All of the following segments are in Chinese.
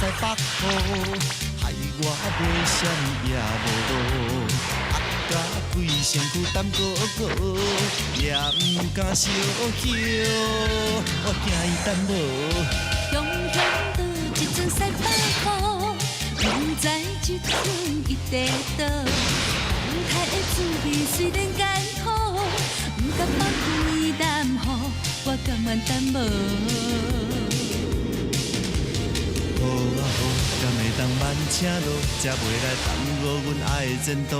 西北雨，害我买啥物也无路。压甲规身躯胆高高，也毋敢小叫，我惊伊等无。雄雄倒一阵西北雨，明知一寸一地倒。风台的滋味虽然艰苦，毋敢放开淡雨，我甘愿等无。好啊好，敢会当慢车路，才袂来耽误阮爱的前途。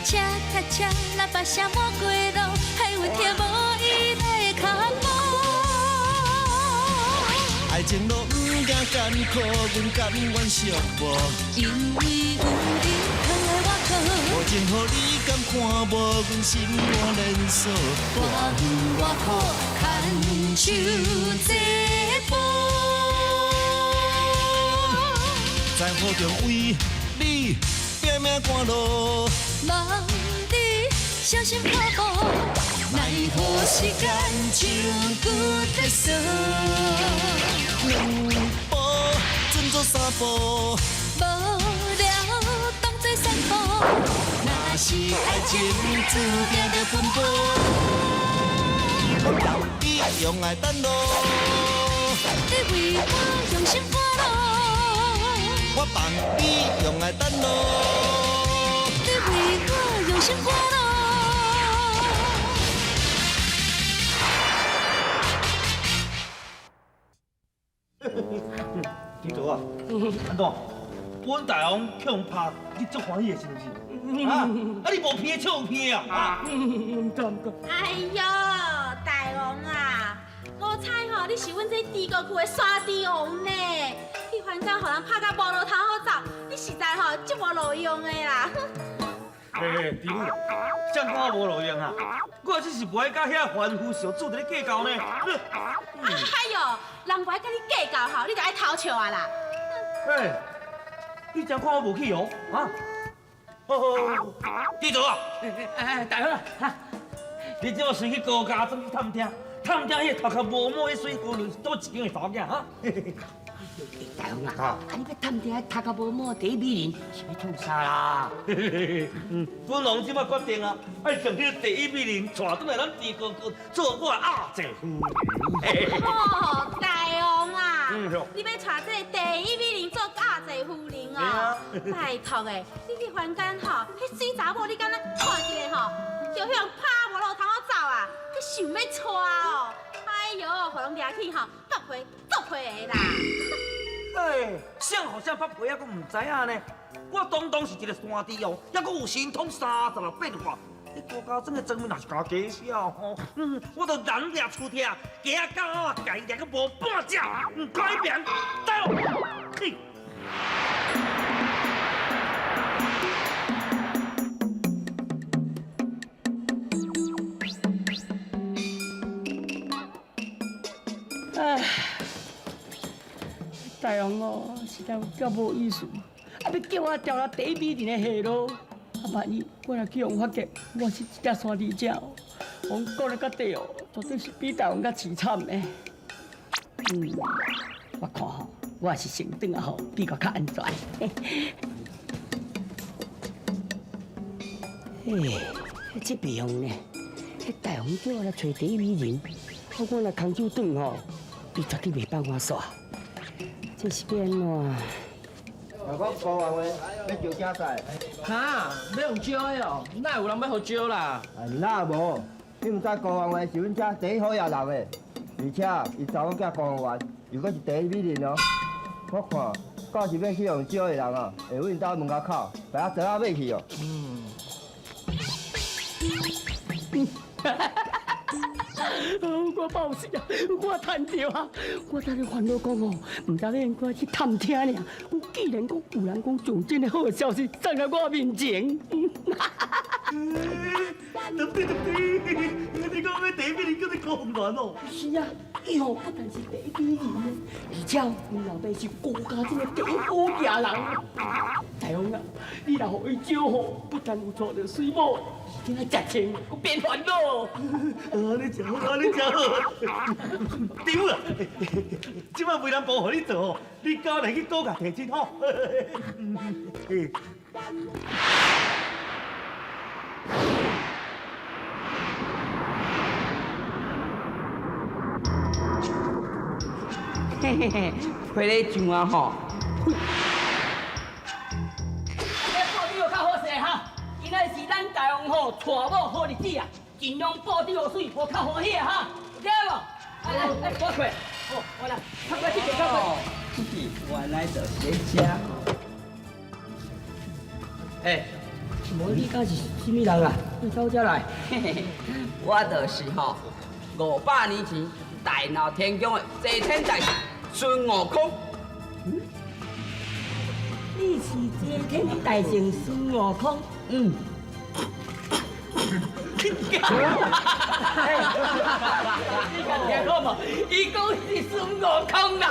车甲车，喇叭声满过路，害阮听无伊的脚步。爱情路毋惊艰苦，阮甘愿寂寞。因为有你藏在我无情予你敢看无，阮心肝连锁。我远我苦，牵手这步。在雨中为你拼命赶路，望你小心脚步，奈何时间像骨在锁。两步转做三步，无聊当作散步，若是爱情注定着奔波。我让你用爱等路，你为我用心赶路。我放你用爱等路，你为我用心赶路。记住啊，安怎？阮大王去互拍，你足欢喜的是不是？啊，你无偏笑有偏啊？唔敢。哎呦，大王啊，我猜吼，你是阮这地沟区的沙地王呢。你反正互人拍甲无路通好走，你实在吼足无路用的啦。嘿，弟母，这样看我无路用啊？我只是不爱甲遐凡夫俗子在咧计较呢。哎呦，人不爱甲你计较吼，你就爱偷笑啊啦。嘿，你这样看我无气哦？啊？好，记住啊！大王啊，你这么随去高家庄去探听，探听迄头壳无毛的水姑娘是倒一间的查某囝哈？大王啊，你要探听头壳无毛第一美人是要创啥啦？本王即摆决定啊，要将迄个第一美人带转来咱地高阁做我阿姐夫。哦，大王啊，好你要带这个第一美人做阿姐夫人哦？拜托诶，你去凡间吼，迄水查某你敢若看一个吼，就向拍无路通好走啊？迄想要娶哦？哎呦，互人掠去吼，剥皮做皮的啦！哎，谁好像拍皮啊，我唔知影呢。我当是一个山地哦，还阁有神通36变化。你高家庄的庄面若是加加小吼，我就人掠出铁，鸡啊狗啊，家掠个无半只，唔改变，带哦。嘿。唉，大王哦，实在有够无意思，啊要叫我调到第一美人的下路，啊万一我若去用发觉我是一只山地鸟，王讲了到底哦，绝对是比大王较凄惨的。我看吼，我也是先转啊吼，比较较安全。嘿，这边呢，迄大王叫我来找第一美人，我若空手转吼。伊绝对袂放我煞，这是要安怎？若讲高王话要招竞赛，哈，要用招的哦，哪有人要互招啦？哪无？你毋知高王话是阮遮第一好野人的，而且伊查某囝高王员又阁是第一美人哦。我看，到是要去用招的人啊，会阮兜门口口，把我做啊买去哦。我报死啊！我赚着啊！我昨日烦恼讲哦，唔知咧我去探听尔。既然讲有人讲上真的好消息送到我面前，对，你讲要第一美人叫你高王员哦？是啊，伊吼不但是第一美人呢，而且阮老爸是国家这个第一好家人。大王啊，你若互伊招呼，不但有娶到水某，而且食钱，佫变烦恼。安尼真好，安尼真好。对啦，即摆为人保护你做，你交来去高价提真好。嘿嘿嘿，回来上啊吼！这报纸有较好势哈，今仔是咱大王吼娶某好日子啊，尽量报纸有水，无较欢喜啊哈，有听无？来，我快，哦，我来，快快去点快快。原来就是这。哎，无你敢是什么人啊？你到这来？嘿嘿嘿，我就是吼500年前大闹天宫的齐天大圣孙悟空。你是齐天大圣孙悟空？嗯。你讲听好无？伊讲是孙悟空啦。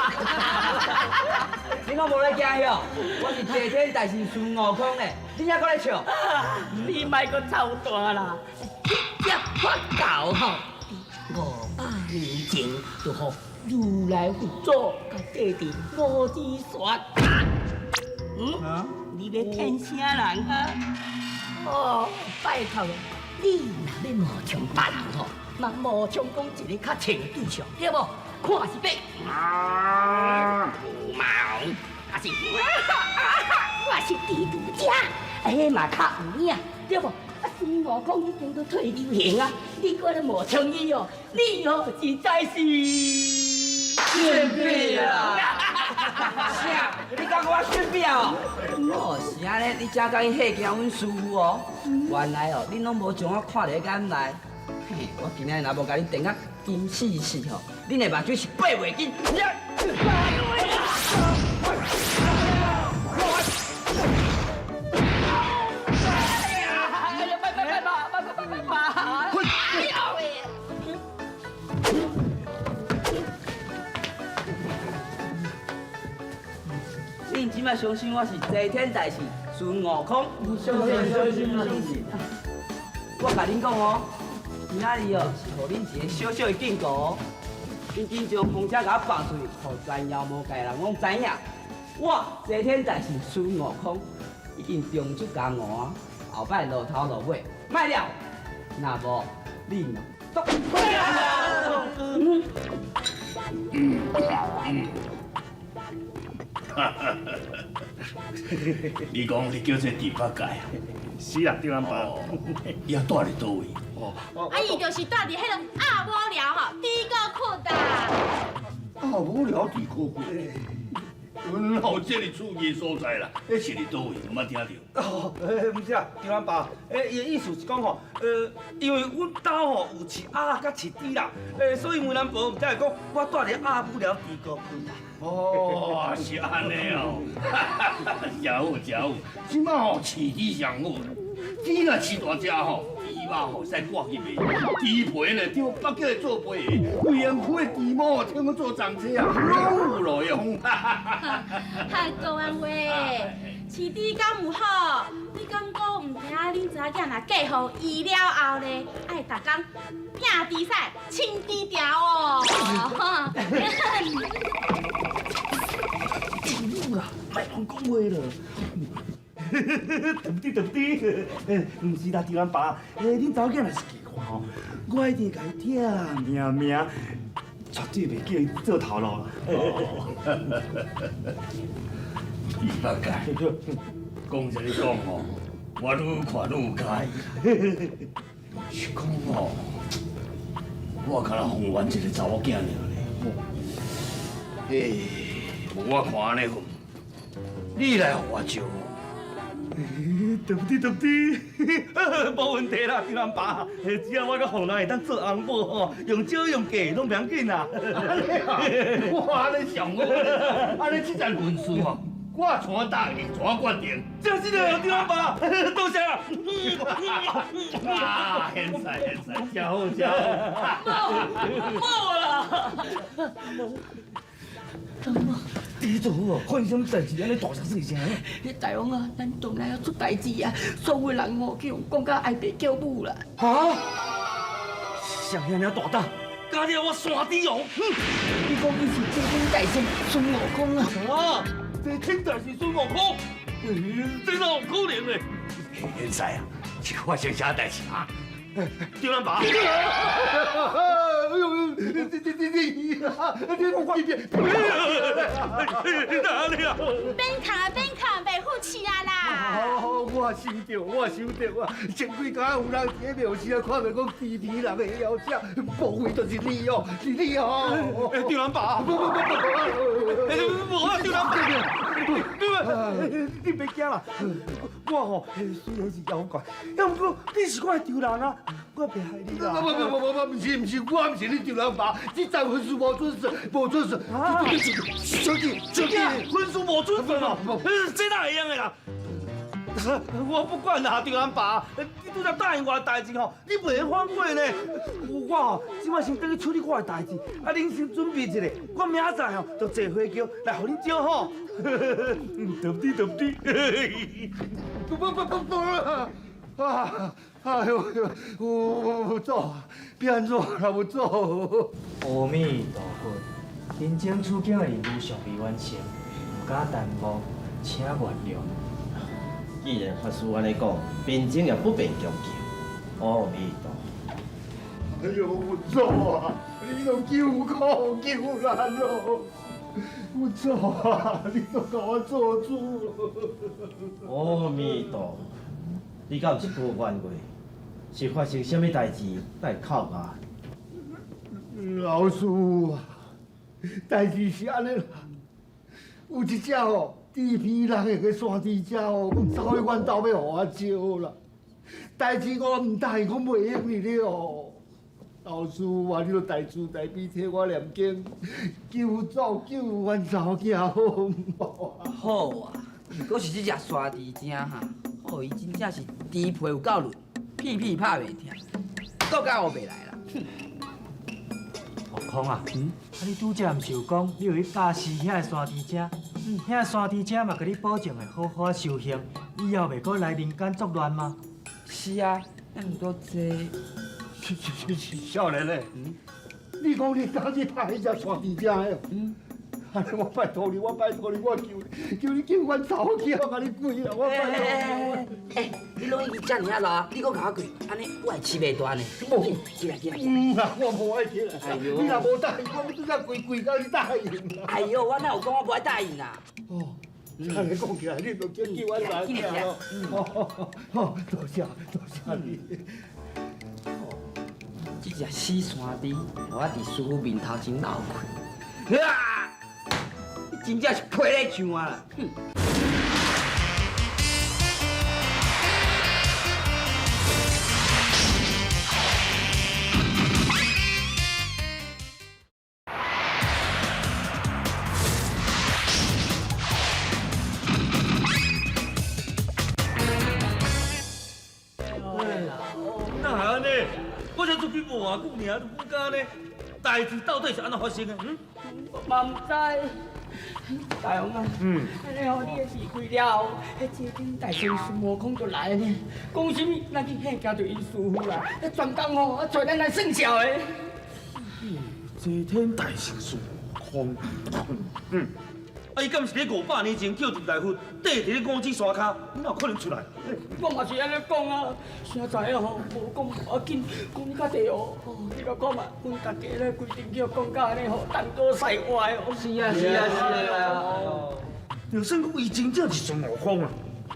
你讲无咧惊哟？我是齐天大圣孙悟空嘞，你还搁咧笑？你莫搁操大啦！这法教吼，500年前就互如来佛祖甲地地五指山。你要骗啥人啊？哦，拜托，你若要冒充别人吼，那冒充讲一个较清对象，对无？看是变毛，还是我是蜘蛛精，哎嘛较有影，对无？啊，孙悟空已经都退流行啊，你搁咧冒充伊哦，你哦实在是炫屁啦！啥？你讲我炫屁哦？哦，是安尼，你真甲伊吓惊阮师傅哦？原来哦，你拢无将我看在眼内。嘿，我今仔日若无甲你定啊金死死吼，恁的目睭是爬袂紧。恁即摆相信我是齐天大圣孙悟空？相信。我甲恁讲哦，今仔日哦是互恁一个小小的警告哦，恁紧将风车甲我放出去，互全妖魔界人拢知影，我齐天大圣孙悟空已经中出江湖啊，后摆露头露尾，卖了，那无恁都废啊！你讲你叫这猪八戒啊？是啊，对啊爸。伊也住伫倒位？啊，伊就是住伫迄个阿无聊吼，猪哥窟啊。无聊地可贵。阮后这里厝业所在啦，迄是伫倒位？有捌听着？哦，唔是啊，对啊爸，伊的意思是讲吼，因为阮兜吼有饲鸭甲饲猪啦，所以梅兰婆才会讲我住伫鸭无聊猪哥窟啦。哦，是安尼哦，真好真好，即摆吼饲猪上好，猪若饲大只吼，猪肉吼使挂去卖，猪皮呢钓北京来做皮鞋，贵阳区的猪毛啊，听讲做长车啊，拢有路用。嗨，讲安话，饲猪敢有好？你敢讲唔惊恁查囝若嫁互伊了后呢，爱逐工拼猪屎、清猪条哦？啦，莫乱讲话了。对不对？唔是啦，对阮爸，恁查某囝若是奇怪吼，我一定甲伊听命，绝对袂叫伊做头路啦。猪八戒，讲这你讲吼，我愈看愈有介意。是讲吼，我敢若奉原一个查某囝尔咧。嘿，我看安尼好，你来互我招。对不对？无问题啦，对阮爸，只要我甲红人会当做翁某吼，用少用价拢袂要紧啦。我安尼上好咧，安尼即阵运势吼，我全答应，全决定。真是的，对阿爸，多谢啦。啊，现在，真好真好。冇啦。你做好哦，发生什么代志安尼大声细声？大王啊，咱当然要出代志啊！所有人哦，去用讲甲爱爸叫母啦。啊！上遐尔大胆，加了我山猪王。你讲伊是这天大圣孙悟空啊？啊！这天才是孙悟空，这哪有可能呢？现在啊，是发生啥代志啊？丢人爸！哪里啊？变扛，袂好吃啊啦！我想到啊！前几天有人伫庙市啊，看到讲地皮人的妖精，无非就是你哦，是你哦！丢人爸！不，丢人爸！你别惊啦，我吼虽然是妖怪，要不过你是我的仇人啊，我别害你啦。不，我不是你丢人爸，这在婚事无准时，啊！小弟，婚书无准时哦，这哪会样的啦？我不管啦，丢人爸，你拄则答应我的代志吼，你袂反悔呢。我吼即摆先回去处理我的代志，啊，恁先准备一下，我明仔载吼就坐飞机来互恁招吼。对不对？不，哎呦，我走，变做啦，我走。阿弥陀佛，人情处境的任务尚未完成，不敢耽误，请原谅。既然法师安尼讲，民警也不便强求。阿弥陀。哎呦，我走啊！你都救我救难咯！我走啊！你都给我做主。阿弥陀，你敢有这句冤话？是发生什么代志来靠我？老师啊，代志是安尼啦，有一只哦，地皮人的个山猪只哦，走去阮兜要互我招啦。代志我唔答应，我袂用你了。老师啊，你著大慈大悲替我念经，救阮查某囝好唔好啊？好啊，不过是这只沙猪精哈，哦，伊真正是猪皮有够嫩，屁拍袂停，到甲我袂来啦。悟空啊，你拄则毋是有讲你有去打死遐个山猪精？遐山猪精嘛，甲你保证会好好修行，以后袂搁来人间作乱吗？是啊，那毋过这。少年嘞，你讲你当日拍迄只山猪精的，安尼我拜托你，我求你救阮查某囝，我甲你跪啦，我拜托。你拢已经遮尔啊老，你搁甲我跪，安尼我会饲袂大呢。起来。啦，我无爱听啦。哎呦，你若无答应，我拄则跪到你答应啦。哎呦，我哪有讲我无爱答应啊？哦，安尼讲起来，你就救阮查某囝咯。好，多谢你。这只死山猪，我伫师傅面头前闹开，啊！你真正是皮咧像我啦！哪还安尼？我才出去无偌久尔，就不敢呢。代志到底是安怎发生的？嘛唔知。大王啊，安尼吼，你的事开了，迄这天大圣孙悟空就来呢。讲什么？咱去献家就因师傅啦，专工吼，找咱来算账的。这天大圣孙悟空，啊，伊敢是咧500年前叫陈大夫缀伫咧五指山骹，哪有可能出来？我嘛是安尼讲啊，啥知影吼，无讲无要紧，讲你较地哦。你甲讲嘛，阮大家咧规定叫讲甲安尼吼，当作塞歪哦。是啊。就算讲伊真正是孙悟空啊，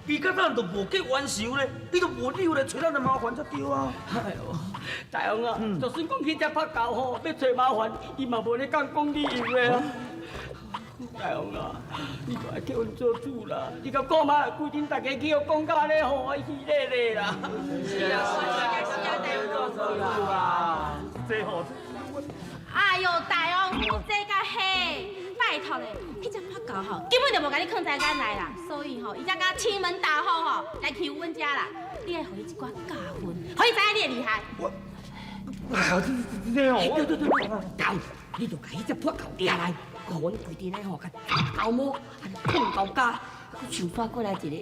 伊甲咱都无结冤仇咧，伊都无理由来找咱的麻烦才对啊。哎呦，大王啊，就算讲去遮拍狗吼，要找麻烦，伊嘛无咧敢讲理由的啊。大王啊，你就爱叫阮做主啦！你甲讲嘛，规定大家去互讲甲咧，吼，喜咧咧啦。是啊，做主啊！这吼，哎呦，大王，你这个嘿，拜托咧，迄只破狗吼，根本就无甲你囥在眼内啦，所以吼，伊才甲欺门大户吼来欺负阮遮啦。你爱互伊一寡教训，互伊知影你的厉害。哎呀，这哦，对，狗，你就甲迄只破狗抓来，互阮规定来吼，甲狗毛，控狗家，上刷过来一个，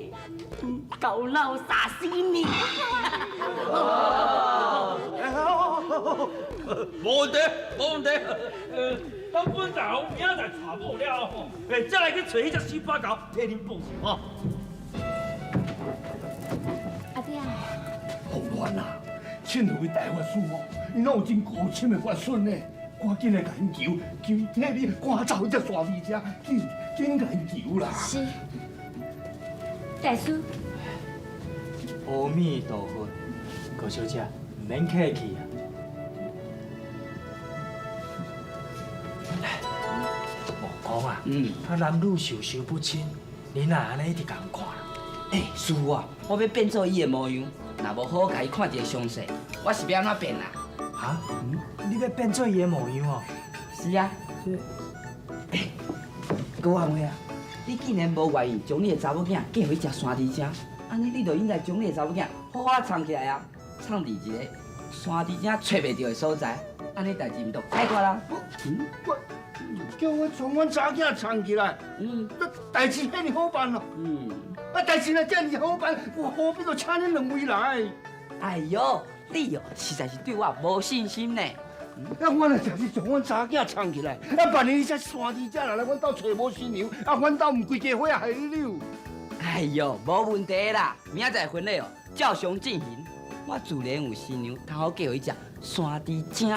狗闹杀死你。无问题，无问题。等本大王明仔载查某了吼，再来去找迄只死八狗，替恁报仇吼。阿爹啊，洪乱啊！凊何位大法师哦，伊拢有真高深的法术呢，赶紧来甲因求，求伊替你赶走迄只沙皮者，紧甲因求啦！是，大师。阿弥陀佛，高小姐，唔免客气啊。王公啊，啊男女授受不亲，你若安尼一直共看啦。师傅啊，我要变做伊的模样，若无好甲伊看一个详细，我是要安怎变啊？哈？你要变做伊的模样哦？是啊。高安伟啊，你既然无愿意将你的查某囝嫁予一只山猪精，安尼你就应该将你的查某囝好好藏起来啊，藏伫一个山猪精找袂到的所在，安尼代志毋就解决啦？叫我将阮查囝藏起来，代志遐尼好办哦。代志若遮尔好办，我何必就请恁两位来？哎呦，你哦实在是对我无信心呢。我若真是将阮查囝藏起来，万一这山猪者来阮兜找无新娘，阮兜毋规家伙害你了。哎呦，无问题啦，明仔载婚礼哦，照常进行。我自然有新娘，通好嫁予一只山猪精。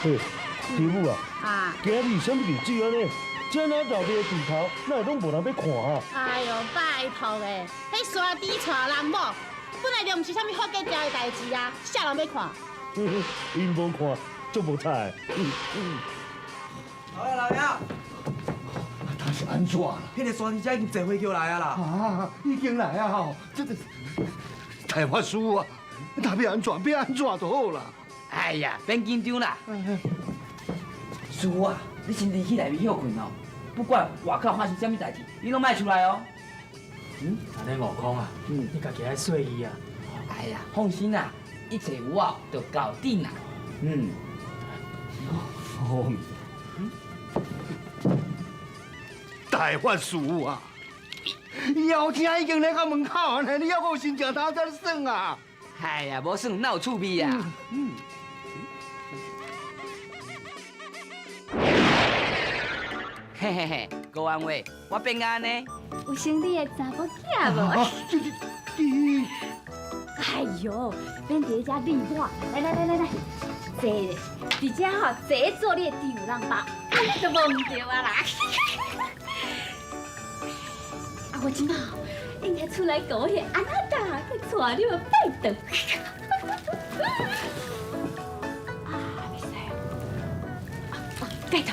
师傅啊，今日什么日子安尼？这哪后边地头，哪会拢无人要看啊？哎呦，拜托诶，迄山猪带人某，本来就毋是啥物好计条的代志啊，啥人要看？因无看，足无彩。老爷，老爷，他是安怎啦？迄个山猪仔已经坐飞机来啊啦！啊，已经来啊吼！这大法师啊，他要安怎就好啦。哎呀，别紧张啦。师傅啊，你先离去内面休困哦。不管外口发生什么代志，你拢莫出来哦。安尼悟空啊，你家己爱细意啊。哎呀，放心啦，一切有我就搞定啦。好。大法师啊，后天已经来到门口啊，你还有心情他才算啊？哎呀，无算哪有趣味啊？嘿嘿嘿，高安伟，我变安呢？有生你的查某囝无？哎呦，变伫遮礼我，来，坐，伫遮吼坐做你的第五人包，安尼就无唔对啊啦。啊，我今嘛应该出来搞迄安娜达去带你们拜登。啊，袂使哦。盖头。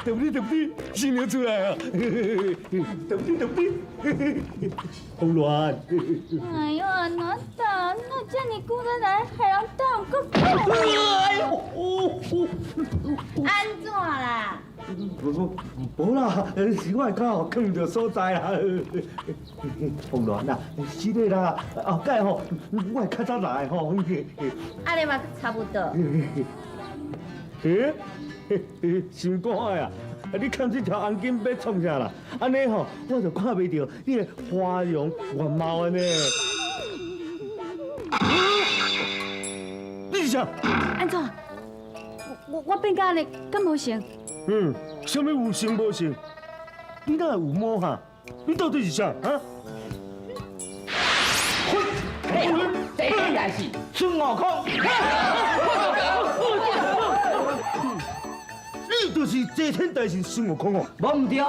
对不对？新娘出来啊！对不对？红鸾。哎呦，安娜达，那遮尔久才来，害人等搁讲。哎呦！安怎啦？无啦，是我刚好囥到所在啦。红鸾啦，是的啦，后盖吼，我会较早来吼。安尼嘛差不多。想讲呀，你看这条红巾要创啥啦？安尼吼，我就看袂到你个花容月貌安尼。你是啥？安怎？我变甲安尼，敢无成？什么有成无成？你哪有摸哈？你到底是啥啊？嘿，这天也是孙悟空。你就是遮天大圣孙悟空哦？无唔对，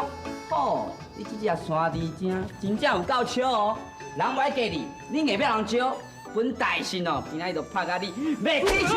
哦，你这只山猪精真正有够笑哦！人袂嫁你，你硬要人招，本大圣哦，今仔就拍甲你袂起笑。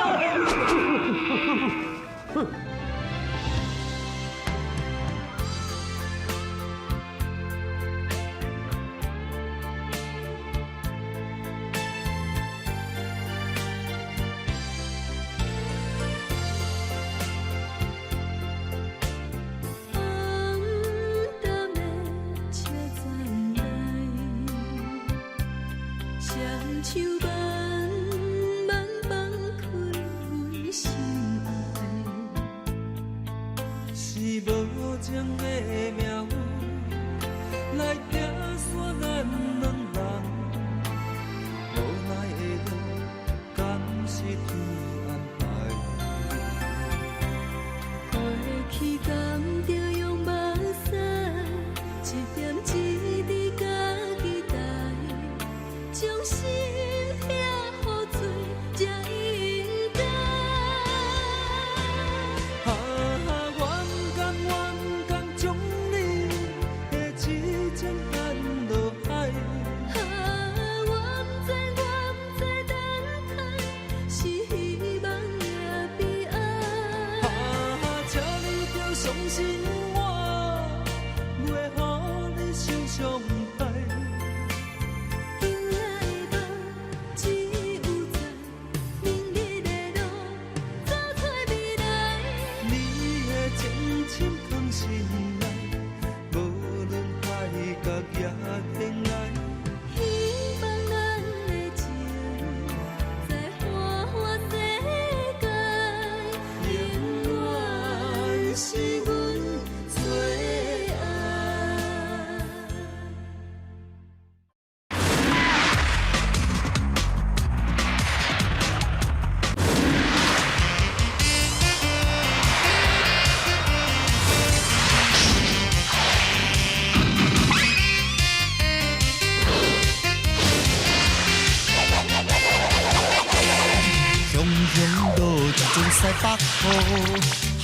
西北雨，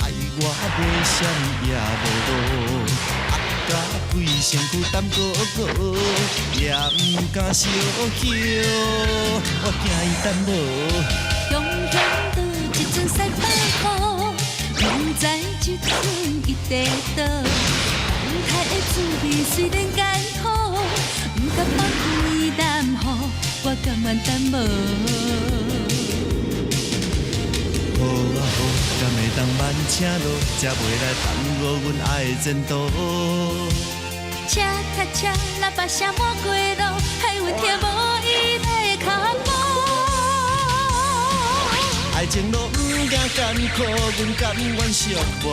害我买啥物也无路。压甲规身躯胆高高，也毋敢小休。我惊伊等无。雄雄倒一阵西北雨，不知这阵伊在倒。风台的滋味虽然艰苦，不敢放开淡雨，我甘愿等无。好啊好，敢会当慢车路，才袂来耽误阮爱的前途。车卡车，喇叭声满过路，害阮听无伊的脚步。爱情路毋惊艰苦，阮甘愿寂寞。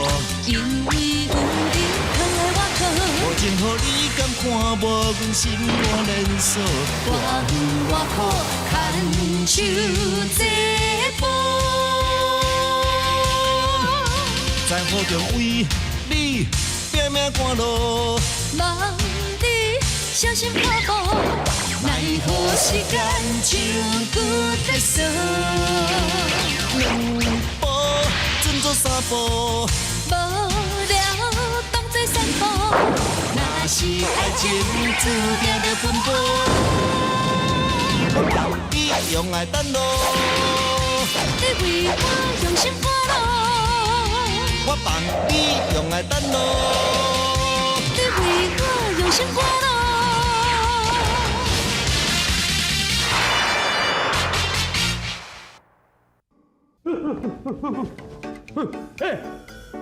因为有你藏在我靠，无情予你敢看无，阮心肝连锁。我有我苦，牵手这步。在雨中为你拼命赶路，望你小心脚步，奈何时间像骨在锁。两步转做三步，无聊当作散步，若是爱情注定着分步。我让你用爱等路，你为我用心赶路。我放你用爱等路，你为我用心赶路。哎，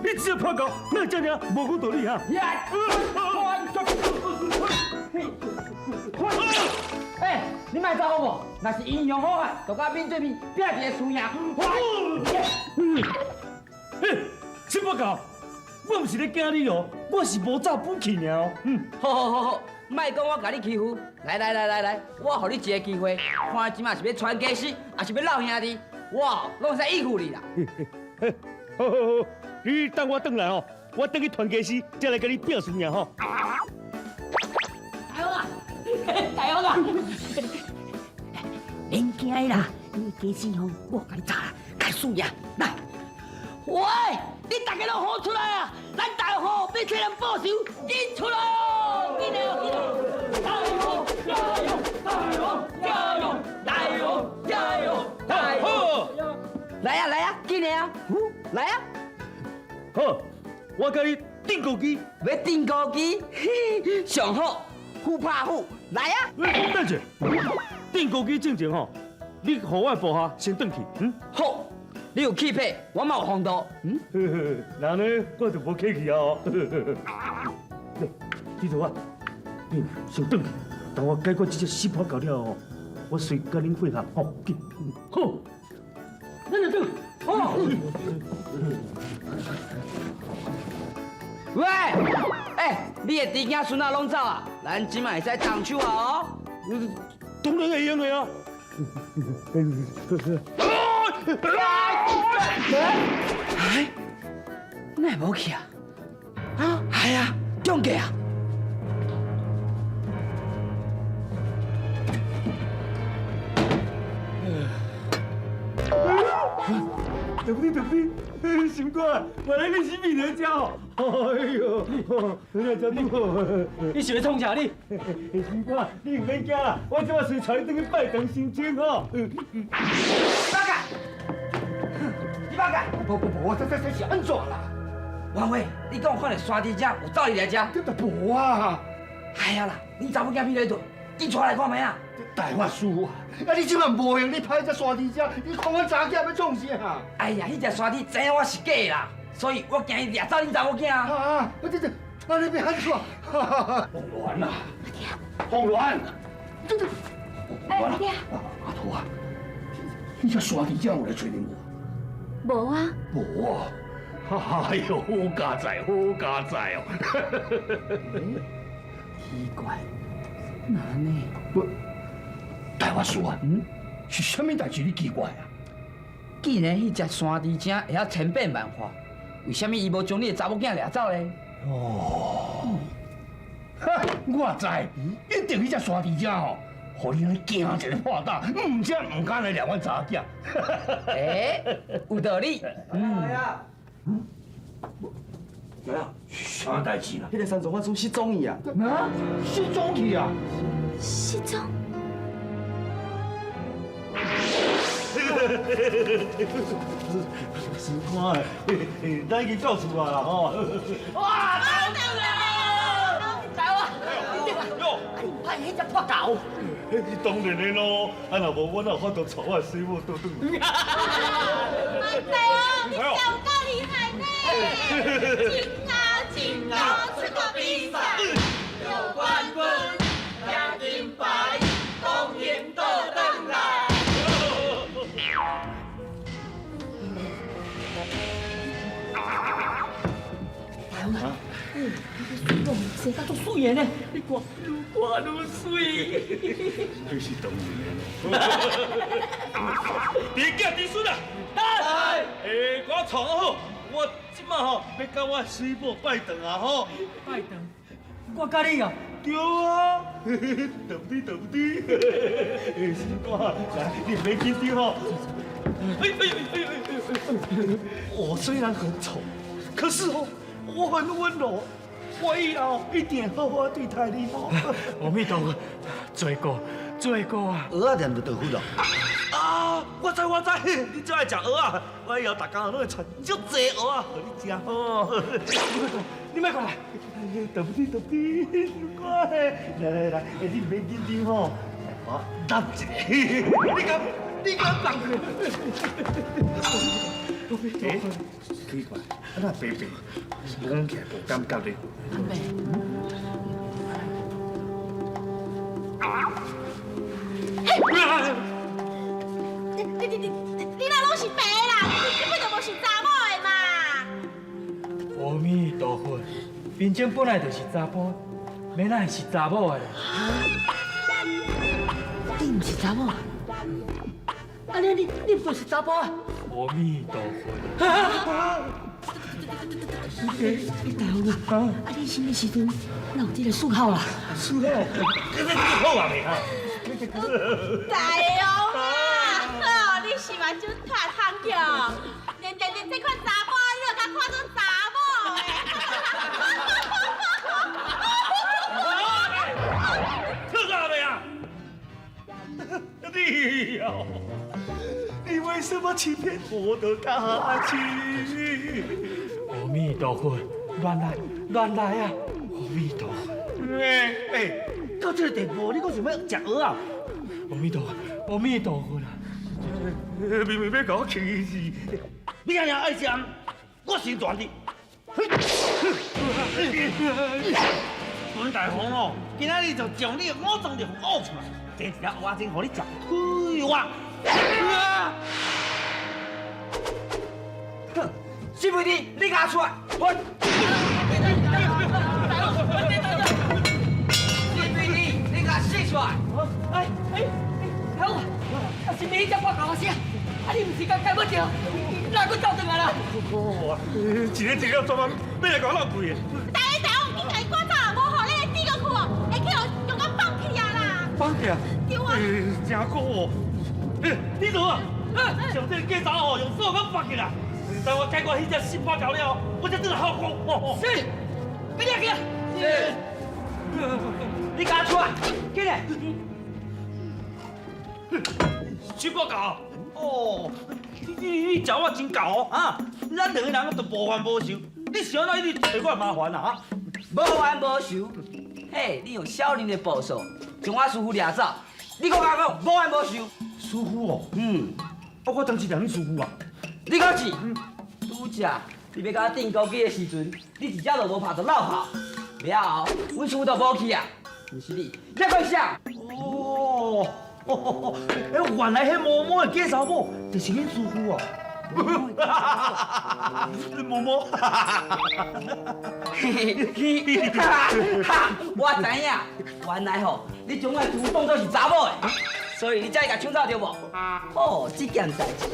你只要拍到，那这样无讲道理哈。哎，你莫走好无？若是英雄好汉，就甲面对面拼一个输赢。嘿，真不搞！我毋是咧惊你哦，我是无走不去尔。好，莫讲我甲你欺负。来，我互你一个机会，看即马是要传家史，还是要闹兄弟，我拢会使应付你啦。好，你等我转来哦，我等去团家时，再来跟你表示命吼。大王啊，大王啊，免惊啦，你家私吼，我甲你查啦，开输赢来。喂，你大家拢好出来啊！咱大王吼要替人报仇，紧出来哦！紧来哦，紧来！大王加油！大王加油！大王加油！大王！来啊来啊，紧来啊！来啊！好，我甲你顶高机。要顶高机，嘿，上好，虎拍虎，来啊！等者，顶高机之前吼，你互我部下先转去，好，你有气魄，我嘛有风度，然后呢，我就无客气啊哦。记住啊，你先转去，等我解决这只死破搞了后，我随跟恁会合，好，紧，好。那就走，好。喂，你的弟囝孙仔拢走啊？咱即摆会使动手啊哦！当然会用的啊。哎，那会无去啊？啊，系啊，中计啊！对不对，心肝，原来你是美人家哦！哎呦，你真好，你想要创啥你？心肝，你唔免惊啦，我即马随带你回去拜堂成亲吼。八戒，你八戒，不，我这是安怎啦？王伟，你讲看到沙地遮有走入来遮？这都无啊！哎呀啦，你查某囝屁来做，你带来看卖啊！大法师啊！啊，你即摆无用，你派只沙地遮，你看我查囝要创啥？哎呀，迄只沙地知影我是假啦，所以我惊伊掠走恁查某囝。啊！我这，啊你别喊错！红鸾啊！红鸾！这，红鸾啊！阿土啊，你只沙地遮有来找你无？无啊。无啊！哎呦，好家在，好家在哦！奇怪，哪呢？大法师啊，是什么代志你奇怪啊？既然迄只山猪精会晓千变万化，为什么伊无将你的查某囝掠走呢？哦，哈，我知，一定迄只山猪精吼，互你安惊一个破胆，唔只唔敢来掠阮查囝。有道理。来啊！来啊！啥代志啦？迄个山中法师失踪去啊！啊，失踪去啊！失踪？心肝诶，咱已经到厝啊啦吼。哇！大王，你点啊？哟，你派迄只破狗？当然的咯，啊若无我哪有法度带我媳妇倒转去？大王，你小够厉害呢！金啊，出国比赛，有冠军，赢金牌，公赢倒转来。大王啊，你水弄生甲足水的呢，你看愈看愈水。这是当然的咯。弟囝弟孙啊！哎，我床好，我即马吼要甲我媳妇拜堂啊吼。拜堂，我甲你啊。对啊，对不对？心肝，来，你别紧张吼。我虽然很丑，可是哦，我很温柔。我以后一定好好对待你哦。阿弥陀佛，罪过啊！蚵仔店就豆腐咯。啊，我知，你最爱食蚵仔，我以后大家拢会传足济蚵仔给你食哦。你莫过来，对不对？乖，来，你别紧张吼，我等一下，你敢放佢？奇怪，啊那白，讲起来无感觉咧。你那拢是白啦，你根本就无是查某的嘛！阿弥陀佛，冰晶本来就是查甫，免哪会是查某的啦？你唔是查某啊？啊你不是查甫啊？阿弥陀佛。大雄啊，你什么时阵哪有这个嗜好啦？是哦，这好啊未啊？大雄啊，你是嘛就太贪叫，连这款查某，你就甲看做查某诶！特大未啊？你哦，你为什么欺骗我的感情？阿弥陀佛，乱来啊！阿弥陀佛，到这个地步，你讲想要食蚵啊？阿弥陀佛，阿弥陀佛啦！明明要搞我气死！你安尼爱食，我先断你！孙大雄哦，今仔日就将你的五脏六腑挖出来，这一条蚵仔精，互你食开哇！哼，是不是你拿出来？我。是不是你拿写出来？好啊，啊是你才我搞我写，啊你唔是甲改不着，哪个走转来啦？好啊，一个专门要来搞闹鬼的。大雄，你家己赶走，无互你的地个去哦，会去互用我放弃啊啦！放弃啊？对啊。真酷哦！你做啊？像这个假查哦，用手铐绑起来。等我解决迄只新花狗了，我才真来好讲。是，快点去啊！是。你赶出来，紧来！新花狗哦，你找我真搞哦啊！咱两个人都无冤无仇，你想哪一直找我麻烦啊？无冤无仇，嘿，你用少年的步数将我师傅掠走，你搁甲我讲无冤无仇？师傅哦，我当时让你师傅啊。你讲是？拄只你要甲我订钩机的时阵，你一只都无拍就落跑，了后阮师傅就无去啊，毋是你，你讲啥？哦，原来迄毛毛的假查某就是恁师傅啊！毛毛，我知影，原来吼，你将我师傅当作是查某的，所以你才会甲抢走着无？哦，这件代志，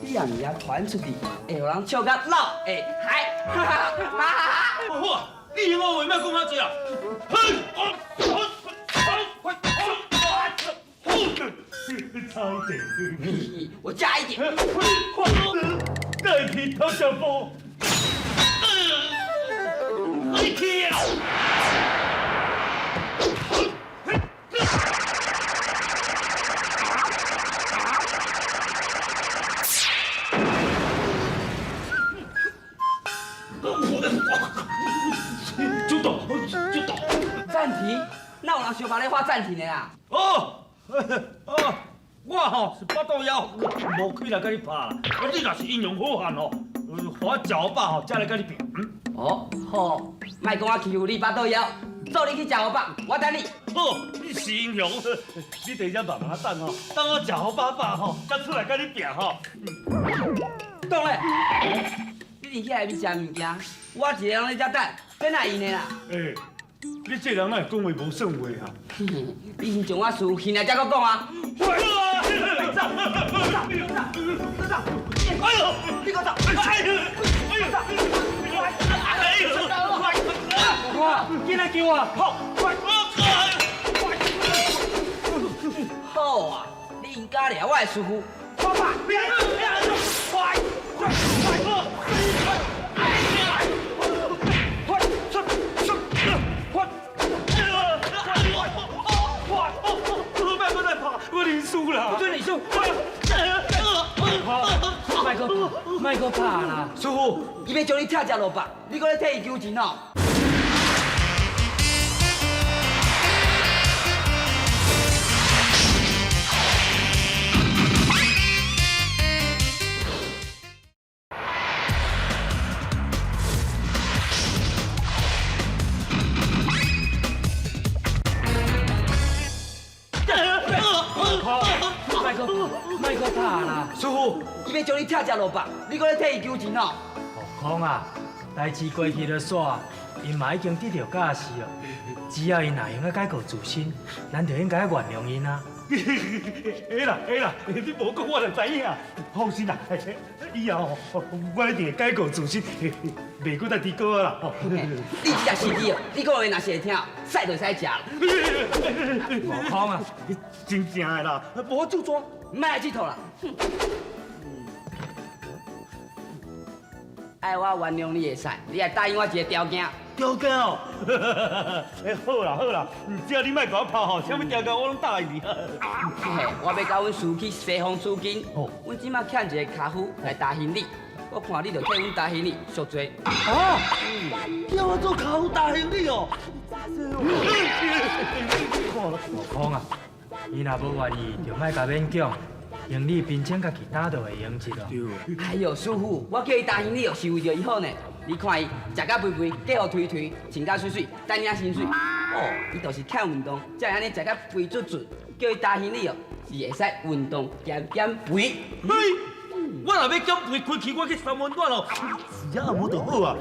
你若唔也传出去，会互人笑甲老会嗨，哈哈哈哈！好，你嫌我话莫讲遐济啊！差一点，我加一点。再皮头小波，你去啊！就倒，暂停，哪有人想把你画暂停的啦？我吼是巴肚枵，无开来甲你拍。你若是英勇好汉吼，我食饱吼，才来甲你拼。哦，好，莫讲我欺负你巴肚枵，做你去食好饱，我等你。好，你是英雄，你等一下慢慢等吼，等我食好饱吼，才出来甲你拼吼。当然，你伫遐要食物件，我一个人在遮等，变哪用的啦？你这人哪会讲话无算话啊？你先将我师傅现在才搁讲啊！走！哎呦，你给我走！哎呦，我，进来救我！好，快！好啊，你应该掠我的师傅，快！我认输啦！我对你输！莫搁拍啦！师傅，伊要将你拆食落腹，你搁咧替伊求钱哦！莫搁拍啦！师傅，伊要将你拆食落腹，你搁咧替伊求钱哦！悟空啊，代志过去就煞，因嘛已经得到教示了。只要因若用个改过自新，咱就应该原谅因啊。会啦，你无讲我就知影。放心啦，以后我一定会改过自新，袂搁再提高啦。你这是你哦，你讲话若是会听，使就使食啦。悟空啊，真正的啦，无就抓。唔莫来佚佗啦。爱我原谅你会使，你也答应我一个条件。条件哦，好啦，只要你莫甲我抛吼，啥物条件我拢答应你。嘿，我要甲阮司去西方取经，阮即马欠一个卡夫来搭行李，我看你就替阮搭行李赎罪。啊，叫我做客户大行李哦。悟空啊，伊若无愿意，就莫甲勉强，行李边请家己担就会用一咯。哎呦，师傅，我叫伊搭行李哦，是为着伊好呢。你看伊食甲肥肥，过互推推，穿甲水水，等领薪水。哦，伊就是欠运动，才会安尼食甲肥准准。叫伊搭行李哦，是会使运动减肥。嘿，我若要减肥，开去我去三温暖哦，时间无就好啊。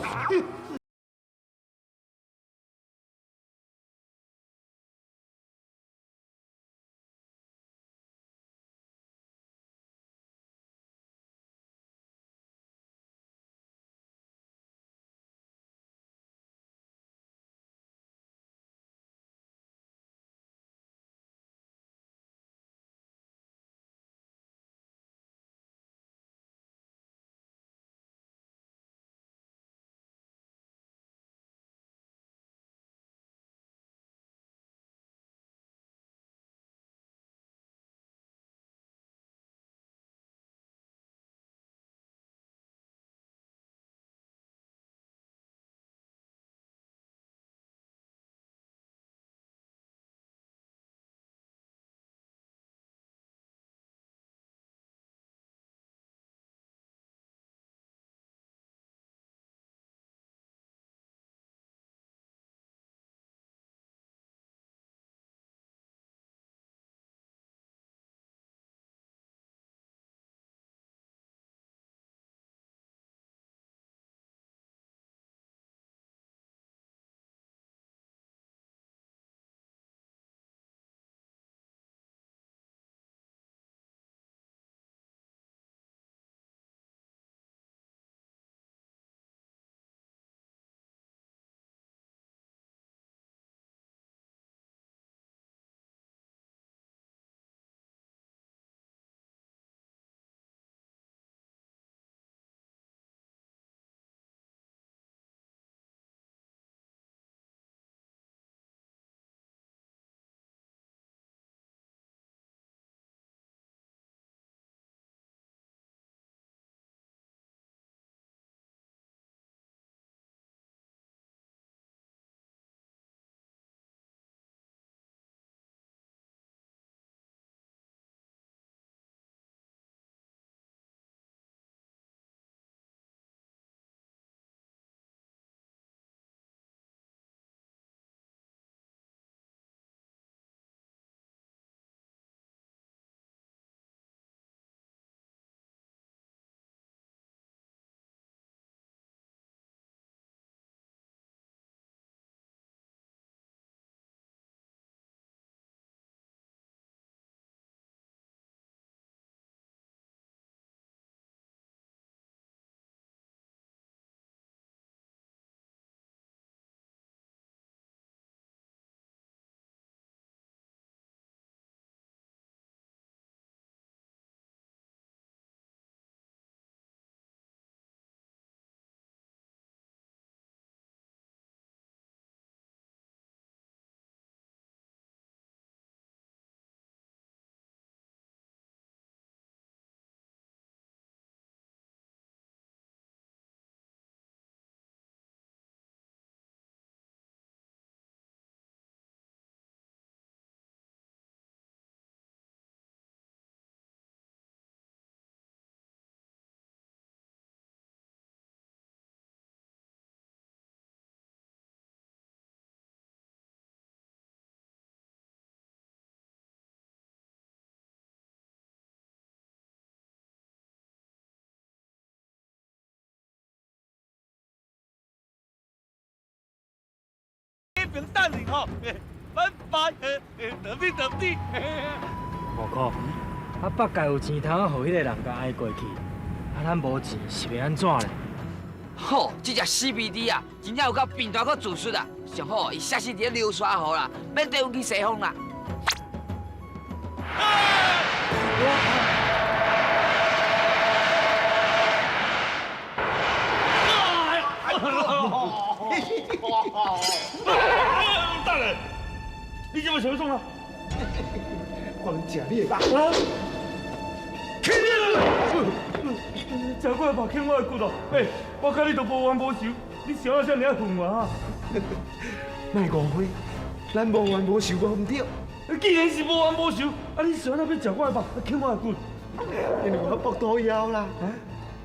平等你吼，拜拜，得病。5块。啊，北界有钱通啊，互迄个人甲挨过去。啊，咱无钱是要安怎咧？吼，这只 CBD 啊，真正有够病毒，搁自述啊！上好伊设施伫咧流沙河啦，免地去西风啦。大人，你怎么受伤了？我吃你的肉。啊！轻点！吃过来啃我的骨哦！哎，我甲你都无冤无仇，你想啊，啥尔恨我啊？卖误会，咱无冤无仇无唔对。既然是无冤无仇，啊，你想要吃我的肉，啃我的骨？因为我腹肚枵啦，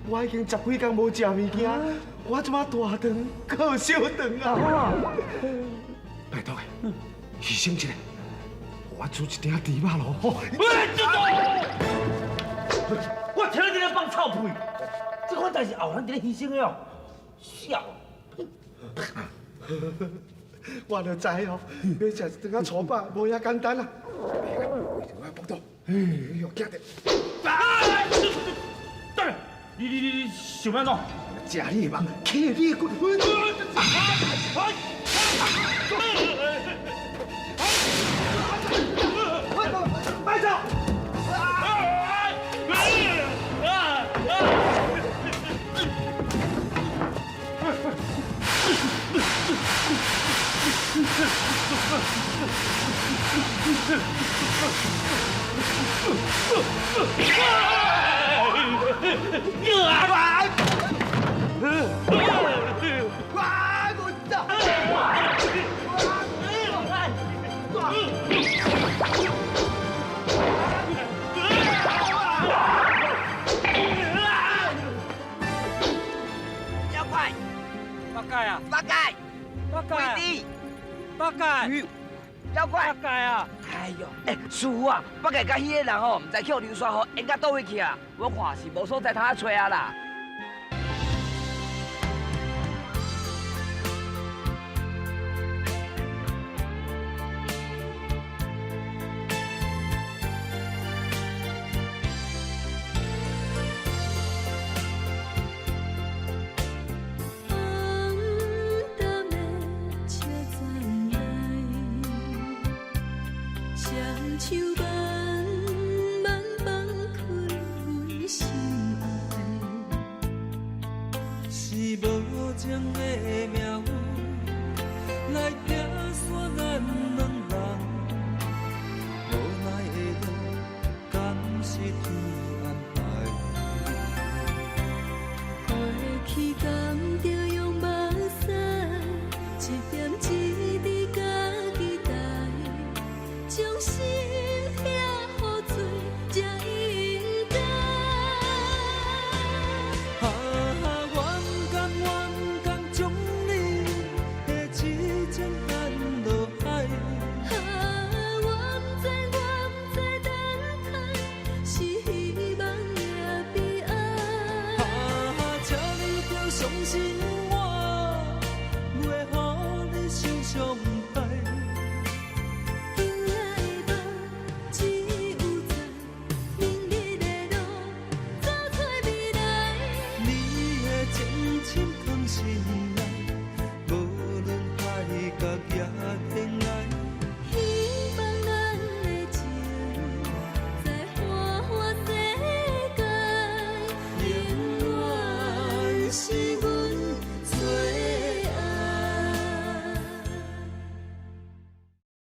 我已经10几天无食物件，我即马大肠靠小肠啊！拜托的，牺牲一下，我煮一鼎猪肉咯。我听你在放臭屁，这款代志后人伫咧牺牲的哦，笑。我就知哦，要食一顿粗饱无遐简单啦。为着我腹肚，哟，惊着。等下，你想安怎？食你的肉，啃你的骨。快走！妖怪，北界啊，八戒，北界啊，鬼弟，北界，妖怪。北界啊！哎呦，师傅啊，北界甲迄个人哦，唔知去流沙河淹到倒位去啊？我看是无所在通找啊啦。期待。